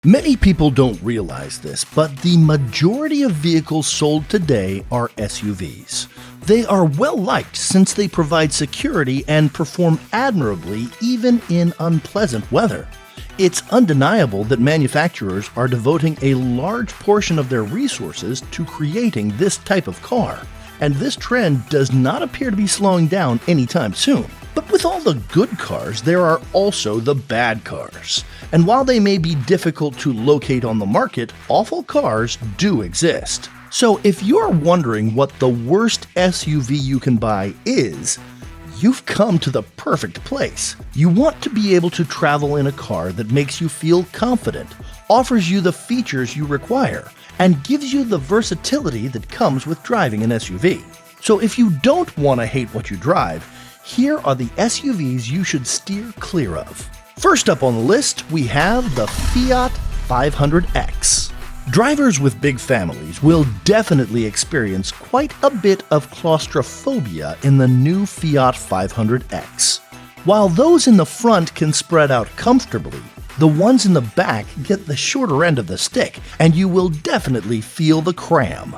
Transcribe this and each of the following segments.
Many people don't realize this, but the majority of vehicles sold today are SUVs. They are well liked since they provide security and perform admirably even in unpleasant weather. It's undeniable that manufacturers are devoting a large portion of their resources to creating this type of car, and this trend does not appear to be slowing down anytime soon. But with all the good cars, there are also the bad cars. And while they may be difficult to locate on the market, awful cars do exist. So if you're wondering what the worst SUV you can buy is, you've come to the perfect place. You want to be able to travel in a car that makes you feel confident, offers you the features you require, and gives you the versatility that comes with driving an SUV. So if you don't want to hate what you drive, here are the SUVs you should steer clear of. First up on the list, we have the Fiat 500X. Drivers with big families will definitely experience quite a bit of claustrophobia in the new Fiat 500X. While those in the front can spread out comfortably, the ones in the back get the shorter end of the stick, and you will definitely feel the cram.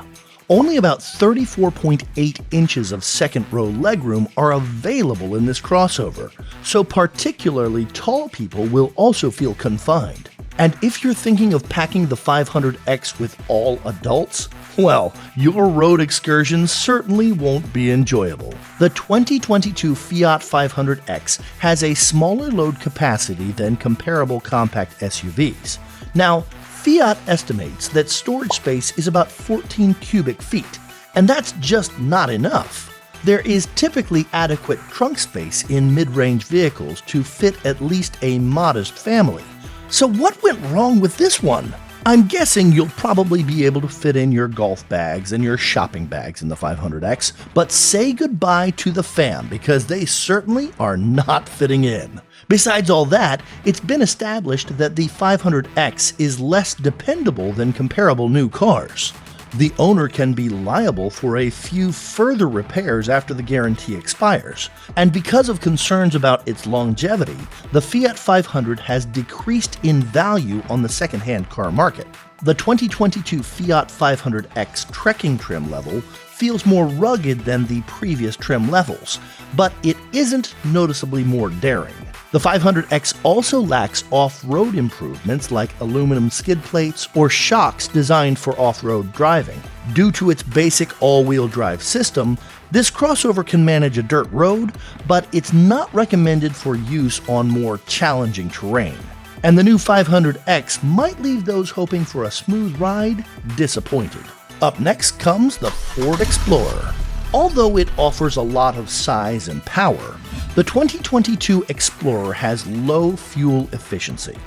Only about 34.8 inches of second-row legroom are available in this crossover, so particularly tall people will also feel confined. And if you're thinking of packing the 500X with all adults, well, your road excursions certainly won't be enjoyable. The 2022 Fiat 500X has a smaller load capacity than comparable compact SUVs. Now, Fiat estimates that storage space is about 14 cubic feet, and that's just not enough. There is typically adequate trunk space in mid-range vehicles to fit at least a modest family. So what went wrong with this one? I'm guessing you'll probably be able to fit in your golf bags and your shopping bags in the 500X, but say goodbye to the fam because they certainly are not fitting in. Besides all that, it's been established that the 500X is less dependable than comparable new cars. The owner can be liable for a few further repairs after the guarantee expires, and because of concerns about its longevity, the Fiat 500 has decreased in value on the second-hand car market. The 2022 Fiat 500X trekking trim level feels more rugged than the previous trim levels, but it isn't noticeably more daring. The 500X also lacks off-road improvements like aluminum skid plates or shocks designed for off-road driving. Due to its basic all-wheel drive system, this crossover can manage a dirt road, but it's not recommended for use on more challenging terrain. And the new 500X might leave those hoping for a smooth ride disappointed. Up next comes the Ford Explorer. Although it offers a lot of size and power, the 2022 Explorer has low fuel efficiency.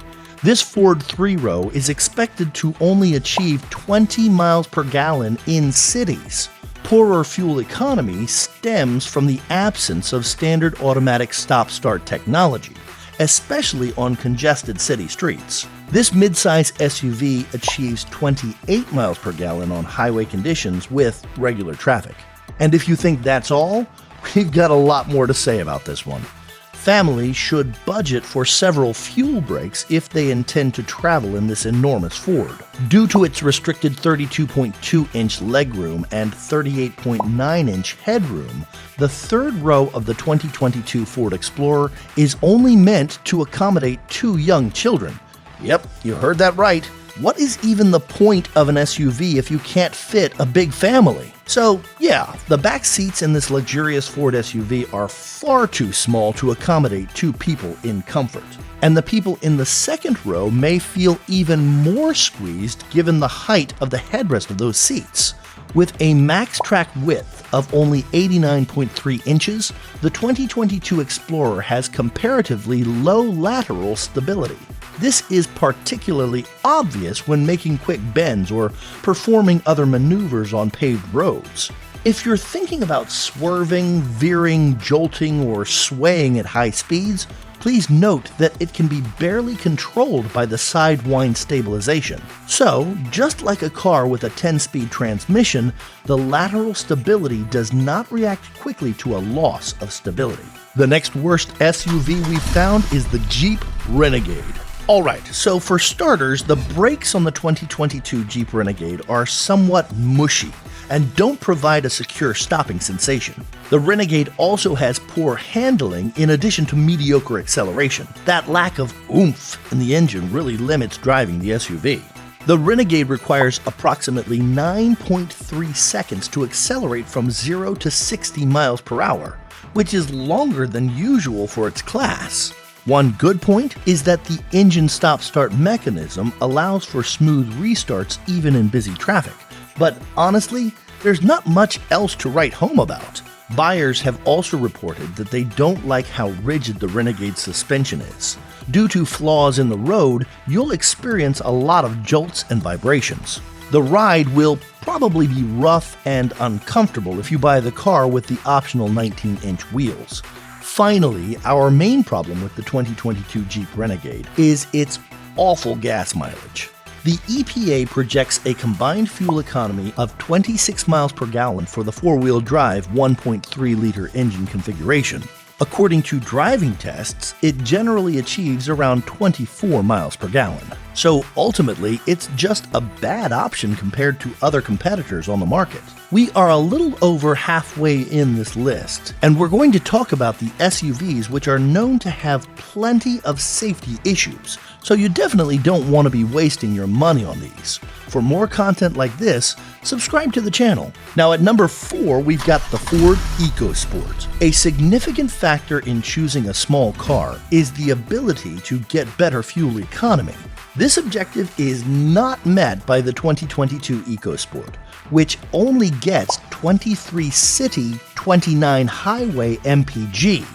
This Ford 3-row is expected to only achieve 20 miles per gallon in cities. Poorer fuel economy stems from the absence of standard automatic stop-start technology, especially on congested city streets. This midsize SUV achieves 28 miles per gallon on highway conditions with regular traffic. And if you think that's all, we've got a lot more to say about this one. Families should budget for several fuel breaks if they intend to travel in this enormous Ford. Due to its restricted 32.2-inch legroom and 38.9-inch headroom, the third row of the 2022 Ford Explorer is only meant to accommodate 2 young children. Yep, you heard that right. What is even the point of an SUV if you can't fit a big family? So yeah, the back seats in this luxurious Ford SUV are far too small to accommodate 2 people in comfort. And the people in the second row may feel even more squeezed given the height of the headrest of those seats. With a max track width of only 89.3 inches, the 2022 Explorer has comparatively low lateral stability. This is particularly obvious when making quick bends or performing other maneuvers on paved roads. If you're thinking about swerving, veering, jolting, or swaying at high speeds, please note that it can be barely controlled by the sidewind stabilization. So, just like a car with a 10-speed transmission, the lateral stability does not react quickly to a loss of stability. The next worst SUV we've found is the Jeep Renegade. Alright, so for starters, the brakes on the 2022 Jeep Renegade are somewhat mushy and don't provide a secure stopping sensation. The Renegade also has poor handling in addition to mediocre acceleration. That lack of oomph in the engine really limits driving the SUV. The Renegade requires approximately 9.3 seconds to accelerate from 0 to 60 miles per hour, which is longer than usual for its class. One good point is that the engine stop-start mechanism allows for smooth restarts even in busy traffic. But honestly, there's not much else to write home about. Buyers have also reported that they don't like how rigid the Renegade suspension is. Due to flaws in the road, you'll experience a lot of jolts and vibrations. The ride will probably be rough and uncomfortable if you buy the car with the optional 19-inch wheels. Finally, our main problem with the 2022 Jeep Renegade is its awful gas mileage. The EPA projects a combined fuel economy of 26 miles per gallon for the four-wheel drive 1.3-liter engine configuration. According to driving tests, it generally achieves around 24 miles per gallon. So ultimately, it's just a bad option compared to other competitors on the market. We are a little over halfway in this list, and we're going to talk about the SUVs which are known to have plenty of safety issues, so you definitely don't want to be wasting your money on these. For more content like this, subscribe to the channel. Now at number 4, we've got the Ford EcoSport. A significant factor in choosing a small car is the ability to get better fuel economy. This objective is not met by the 2022 EcoSport, which only gets 23 city, 29 highway MPG.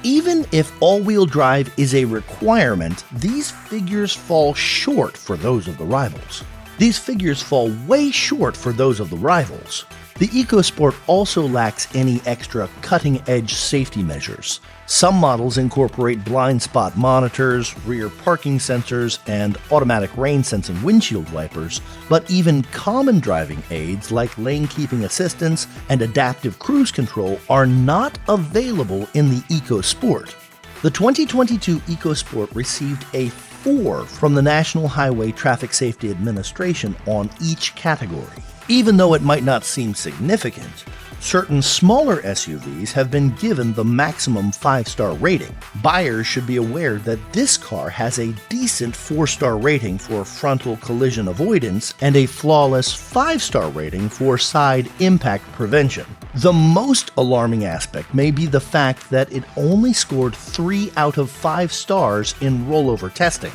Even if all-wheel drive is a requirement, these figures fall short for those of the rivals. These figures fall way short for those of the rivals. The EcoSport also lacks any extra cutting-edge safety measures. Some models incorporate blind spot monitors, rear parking sensors, and automatic rain-sensing windshield wipers, but even common driving aids like lane keeping assistance and adaptive cruise control are not available in the EcoSport. The 2022 EcoSport received a 4 from the National Highway Traffic Safety Administration on each category. Even though it might not seem significant, certain smaller SUVs have been given the maximum 5-star rating. Buyers should be aware that this car has a decent 4-star rating for frontal collision avoidance and a flawless 5-star rating for side impact prevention. The most alarming aspect may be the fact that it only scored 3 out of 5 stars in rollover testing.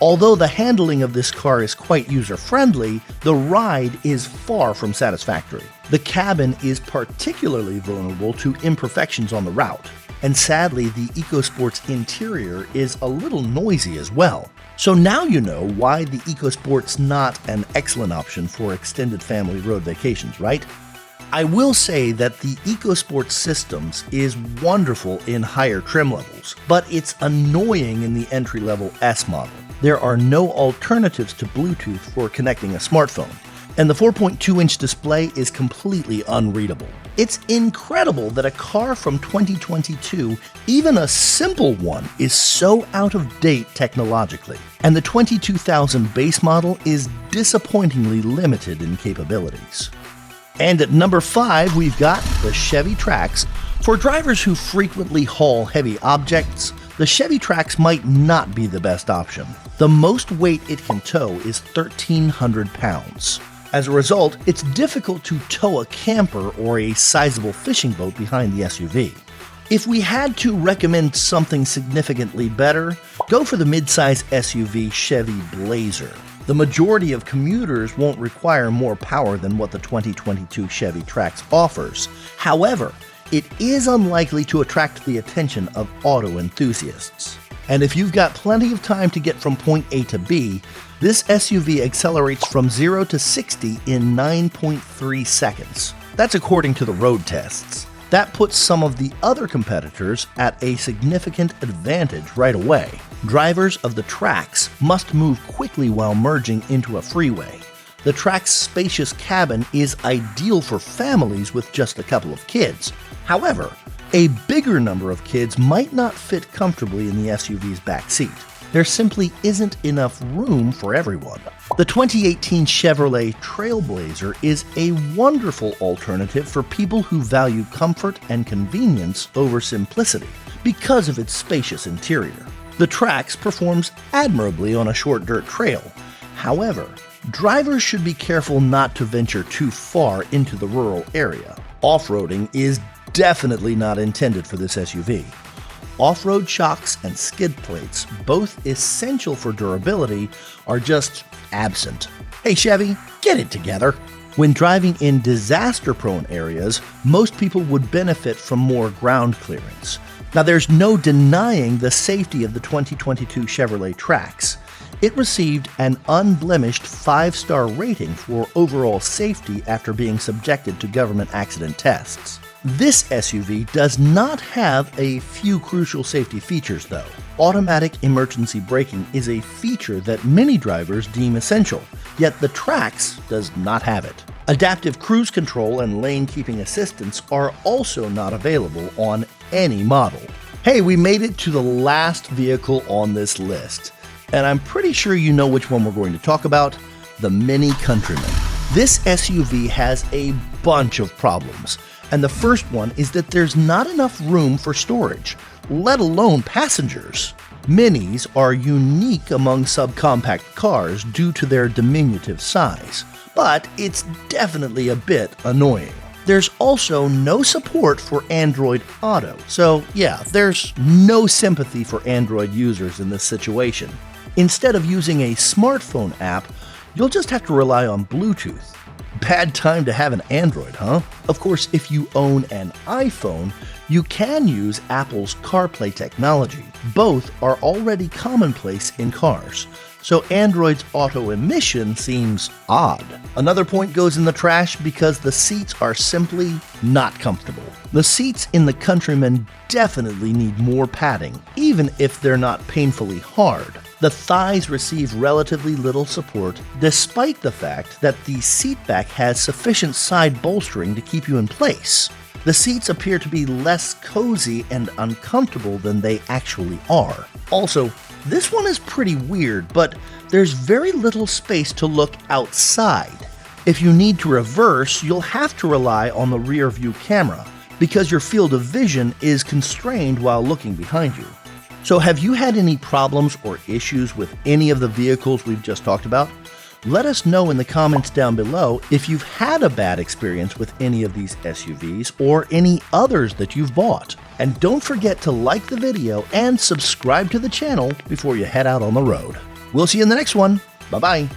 Although the handling of this car is quite user-friendly, the ride is far from satisfactory. The cabin is particularly vulnerable to imperfections on the route, and sadly the EcoSport's interior is a little noisy as well. So now you know why the EcoSport's not an excellent option for extended family road vacations, right? I will say that the EcoSport systems is wonderful in higher trim levels, but it's annoying in the entry-level S model. There are no alternatives to Bluetooth for connecting a smartphone, and the 4.2-inch display is completely unreadable. It's incredible that a car from 2022, even a simple one, is so out of date technologically, and the 22,000 base model is disappointingly limited in capabilities. And at number 5, we've got the Chevy Trax. For drivers who frequently haul heavy objects, the Chevy Trax might not be the best option. The most weight it can tow is 1,300 pounds. As a result, it's difficult to tow a camper or a sizable fishing boat behind the SUV. If we had to recommend something significantly better, go for the midsize SUV Chevy Blazer. The majority of commuters won't require more power than what the 2022 Chevy Trax offers. However, it is unlikely to attract the attention of auto enthusiasts. And if you've got plenty of time to get from point A to B, this SUV accelerates from 0 to 60 in 9.3 seconds. That's according to the road tests. That puts some of the other competitors at a significant advantage right away. Drivers of the Trax must move quickly while merging into a freeway. The Trax's spacious cabin is ideal for families with just a couple of kids. However, a bigger number of kids might not fit comfortably in the SUV's back seat. There simply isn't enough room for everyone. The 2018 Chevrolet Trailblazer is a wonderful alternative for people who value comfort and convenience over simplicity because of its spacious interior. The Trax performs admirably on a short dirt trail. However, drivers should be careful not to venture too far into the rural area. Off-roading is definitely not intended for this SUV. Off-road shocks and skid plates, both essential for durability, are just absent. Hey Chevy, get it together! When driving in disaster-prone areas, most people would benefit from more ground clearance. Now there's no denying the safety of the 2022 Chevrolet Trax. It received an unblemished 5-star rating for overall safety after being subjected to government accident tests. This SUV does not have a few crucial safety features though. Automatic emergency braking is a feature that many drivers deem essential, yet the Trax does not have it. Adaptive cruise control and lane keeping assistance are also not available on any model. Hey, we made it to the last vehicle on this list, and I'm pretty sure you know which one we're going to talk about, the Mini Countryman. This SUV has a bunch of problems. And the first one is that there's not enough room for storage, let alone passengers. Minis are unique among subcompact cars due to their diminutive size, but it's definitely a bit annoying. There's also no support for Android Auto, so yeah, there's no sympathy for Android users in this situation. Instead of using a smartphone app, you'll just have to rely on Bluetooth. Bad time to have an Android, huh? Of course, if you own an iPhone, you can use Apple's CarPlay technology. Both are already commonplace in cars, so Android's auto emission seems odd. Another point goes in the trash because the seats are simply not comfortable. The seats in the Countryman definitely need more padding, even if they're not painfully hard. The thighs receive relatively little support, despite the fact that the seat back has sufficient side bolstering to keep you in place. The seats appear to be less cozy and uncomfortable than they actually are. Also, this one is pretty weird, but there's very little space to look outside. If you need to reverse, you'll have to rely on the rear view camera, because your field of vision is constrained while looking behind you. So have you had any problems or issues with any of the vehicles we've just talked about? Let us know in the comments down below if you've had a bad experience with any of these SUVs or any others that you've bought. And don't forget to like the video and subscribe to the channel before you head out on the road. We'll see you in the next one. Bye-bye.